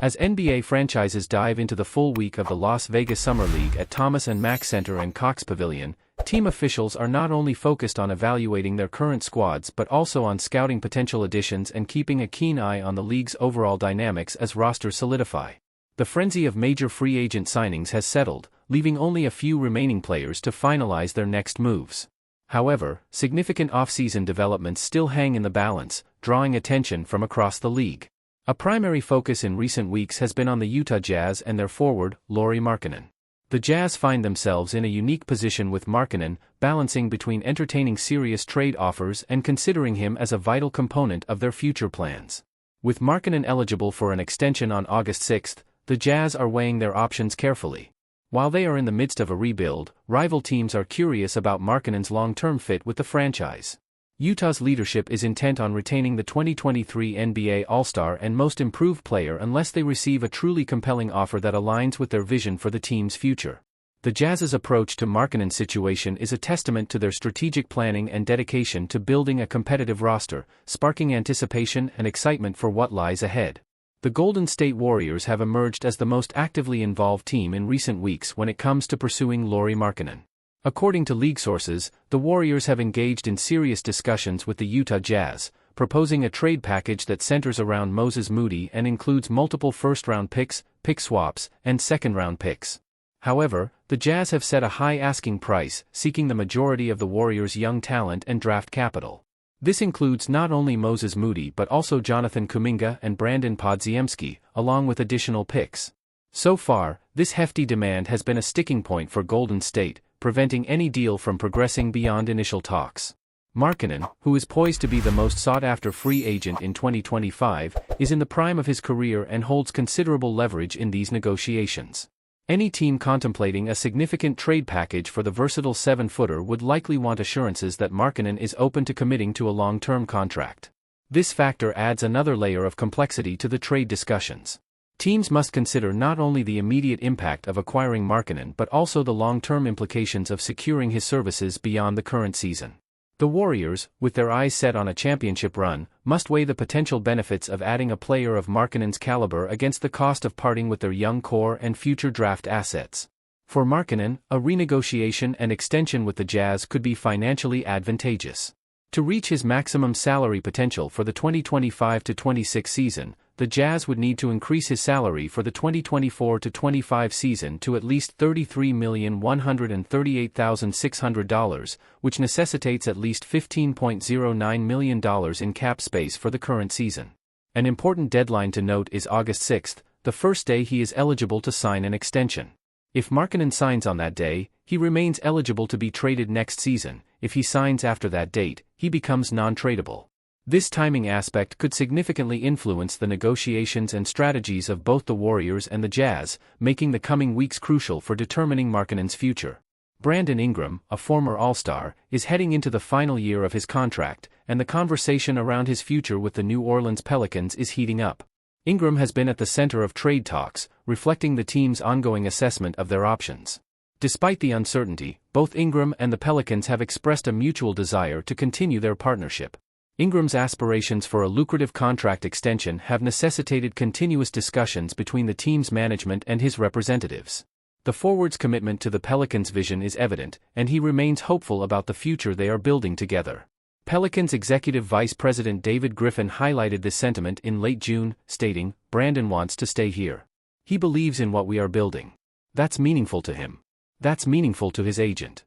As NBA franchises dive into the full week of the Las Vegas Summer League at Thomas and Mack Center and Cox Pavilion, team officials are not only focused on evaluating their current squads but also on scouting potential additions and keeping a keen eye on the league's overall dynamics as rosters solidify. The frenzy of major free agent signings has settled, leaving only a few remaining players to finalize their next moves. However, significant offseason developments still hang in the balance, drawing attention from across the league. A primary focus in recent weeks has been on the Utah Jazz and their forward, Lauri Markkanen. The Jazz find themselves in a unique position with Markkanen, balancing between entertaining serious trade offers and considering him as a vital component of their future plans. With Markkanen eligible for an extension on August 6, the Jazz are weighing their options carefully. While they are in the midst of a rebuild, rival teams are curious about Markkanen's long-term fit with the franchise. Utah's leadership is intent on retaining the 2023 NBA All-Star and Most Improved Player unless they receive a truly compelling offer that aligns with their vision for the team's future. The Jazz's approach to Markkanen's situation is a testament to their strategic planning and dedication to building a competitive roster, sparking anticipation and excitement for what lies ahead. The Golden State Warriors have emerged as the most actively involved team in recent weeks when it comes to pursuing Lauri Markkanen. According to league sources, the Warriors have engaged in serious discussions with the Utah Jazz, proposing a trade package that centers around Moses Moody and includes multiple first-round picks, pick swaps, and second-round picks. However, the Jazz have set a high asking price, seeking the majority of the Warriors' young talent and draft capital. This includes not only Moses Moody but also Jonathan Kuminga and Brandon Podziemski, along with additional picks. So far, this hefty demand has been a sticking point for Golden State, preventing any deal from progressing beyond initial talks. Markkanen, who is poised to be the most sought-after free agent in 2025, is in the prime of his career and holds considerable leverage in these negotiations. Any team contemplating a significant trade package for the versatile 7-footer would likely want assurances that Markkanen is open to committing to a long-term contract. This factor adds another layer of complexity to the trade discussions. Teams must consider not only the immediate impact of acquiring Markkanen but also the long-term implications of securing his services beyond the current season. The Warriors, with their eyes set on a championship run, must weigh the potential benefits of adding a player of Markkanen's caliber against the cost of parting with their young core and future draft assets. For Markkanen, a renegotiation and extension with the Jazz could be financially advantageous. To reach his maximum salary potential for the 2025-26 season, the Jazz would need to increase his salary for the 2024-25 season to at least $33,138,600, which necessitates at least $15.09 million in cap space for the current season. An important deadline to note is August 6, the first day he is eligible to sign an extension. If Markkanen signs on that day, he remains eligible to be traded next season. If he signs after that date, he becomes non-tradable. This timing aspect could significantly influence the negotiations and strategies of both the Warriors and the Jazz, making the coming weeks crucial for determining Markkanen's future. Brandon Ingram, a former All-Star, is heading into the final year of his contract, and the conversation around his future with the New Orleans Pelicans is heating up. Ingram has been at the center of trade talks, reflecting the team's ongoing assessment of their options. Despite the uncertainty, both Ingram and the Pelicans have expressed a mutual desire to continue their partnership. Ingram's aspirations for a lucrative contract extension have necessitated continuous discussions between the team's management and his representatives. The forward's commitment to the Pelicans' vision is evident, and he remains hopeful about the future they are building together. Pelicans Executive Vice President David Griffin highlighted this sentiment in late June, stating, "Brandon wants to stay here. He believes in what we are building. That's meaningful to him. That's meaningful to his agent."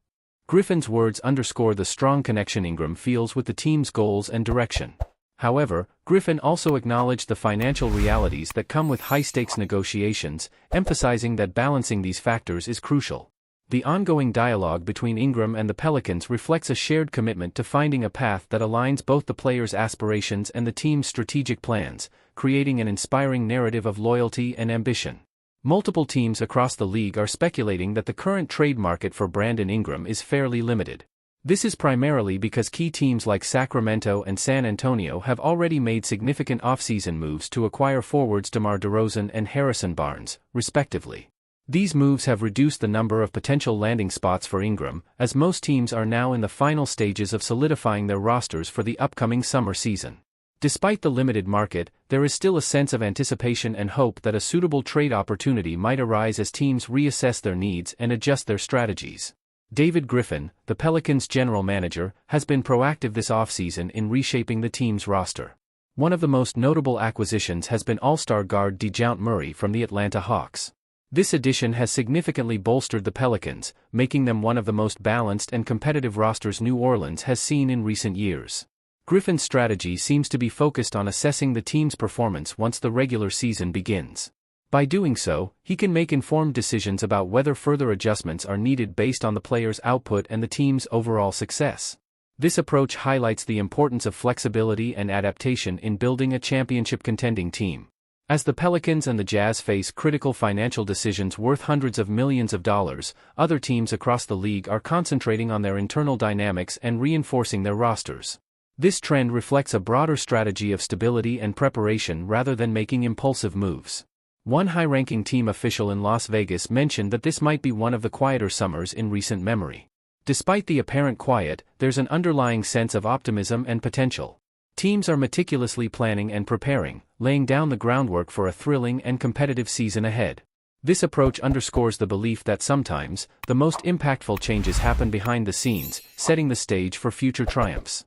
Griffin's words underscore the strong connection Ingram feels with the team's goals and direction. However, Griffin also acknowledged the financial realities that come with high-stakes negotiations, emphasizing that balancing these factors is crucial. The ongoing dialogue between Ingram and the Pelicans reflects a shared commitment to finding a path that aligns both the players' aspirations and the team's strategic plans, creating an inspiring narrative of loyalty and ambition. Multiple teams across the league are speculating that the current trade market for Brandon Ingram is fairly limited. This is primarily because key teams like Sacramento and San Antonio have already made significant offseason moves to acquire forwards DeMar DeRozan and Harrison Barnes, respectively. These moves have reduced the number of potential landing spots for Ingram, as most teams are now in the final stages of solidifying their rosters for the upcoming summer season. Despite the limited market, there is still a sense of anticipation and hope that a suitable trade opportunity might arise as teams reassess their needs and adjust their strategies. David Griffin, the Pelicans' general manager, has been proactive this offseason in reshaping the team's roster. One of the most notable acquisitions has been All-Star guard DeJounte Murray from the Atlanta Hawks. This addition has significantly bolstered the Pelicans, making them one of the most balanced and competitive rosters New Orleans has seen in recent years. Griffin's strategy seems to be focused on assessing the team's performance once the regular season begins. By doing so, he can make informed decisions about whether further adjustments are needed based on the player's output and the team's overall success. This approach highlights the importance of flexibility and adaptation in building a championship-contending team. As the Pelicans and the Jazz face critical financial decisions worth hundreds of millions of dollars, other teams across the league are concentrating on their internal dynamics and reinforcing their rosters. This trend reflects a broader strategy of stability and preparation rather than making impulsive moves. One high-ranking team official in Las Vegas mentioned that this might be one of the quieter summers in recent memory. Despite the apparent quiet, there's an underlying sense of optimism and potential. Teams are meticulously planning and preparing, laying down the groundwork for a thrilling and competitive season ahead. This approach underscores the belief that sometimes, the most impactful changes happen behind the scenes, setting the stage for future triumphs.